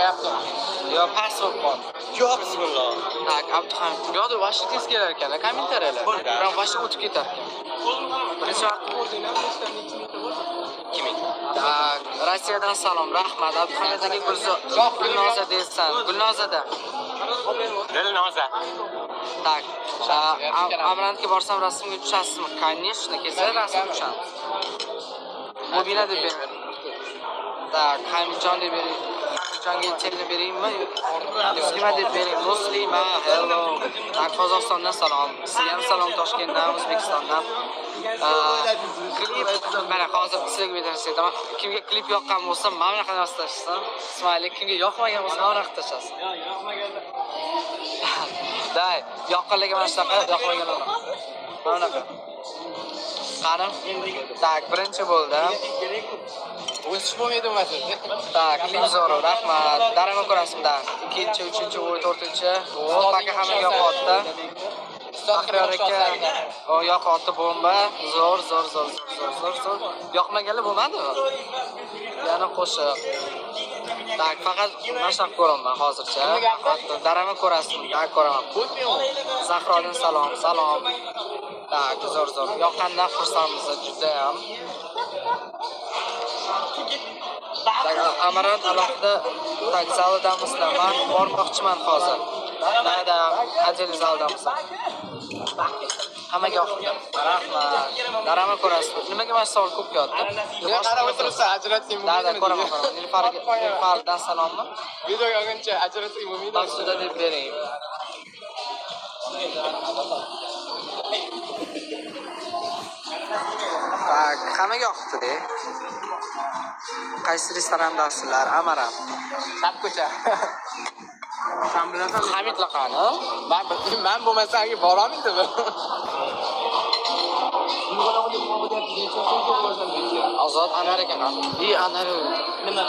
Yo, pas bo'lib qoldi. Yo, bismillah. Tak, Abduhamid. Bu yoqda vashta tez kelar ekan, kommentariyalar. Biroq vashta o'tib ketar ekan. Birinchi vaqt kiming? Tak, Rossiyadan salom, rahmat. Abduhamid aka Gulnoza deysan. Gulnozada. Dilnoza. Tak. Amrantga borsam rasmga tushasizmi? Конечно, kelsa rasm tushamiz. Mobila deb bering. Tak, Hamidjon deb bering. Hamidjonga chelni beringmi? Muslima deb bering. Muslima, hello. Tak, Qozog'istondan salom. Sizga ham salom Toshkentdan, O'zbekistondan. Klip mana hozir sizlarga aytaman. Kimga klip yoqqan bo'lsa, mana bunaqa narsa tashlasam, ismaylik. Kimga yoqmagan bo'lsa, mana bunaqa tashlasin. Day, yoqqanlarga mana shunaqa, yoqmaganlar mana bunaqa. Qani? Tak, birinchi bo'ldi. O'sish bo'lmaydi emasmi? Tak, klip zo'r, rahmat. Darama ko'rasizmi? Ikkinchi, uchinchi, to'rtinchi. O, paka hamma yoqotdi. Faxriyor aka, o yoqotdi bomba. Zo'r. Yoqmaganlar bo'lmadimi? Yana qo'shiq. Tak, faqat mashaq ko'raman hozircha. Darama ko'rasizmi? Tak, ko'raman. Zahrodan salom. Tak, zo'r. Yoqqandan xursandmiz juda ham. Tak, Amarant alohida tak zaldamizlar. Men bormoqchiman hozir. Nada, ajal zaldamizlar. Hammaga yoqdi. Rahmat. Darama ko'rasizmi? Nimaga mana savol ko'p yotdi? Nima qarab o'tiribsan? Ajratsang bo'lmaydi. Da, ko'raman. Nilfardan salommi? Videoga olguncha ajratsang bo'lmaydi. Tavsiyada deb bering. Tak, hammaga yoqdi-da. Qaysi restorandasizlar? Amaram. Chapko'cha. Sen bilasan, Hamid laqani? men bo'lmasam boramadimi? Ozod Anar ekan. Anar. Nima?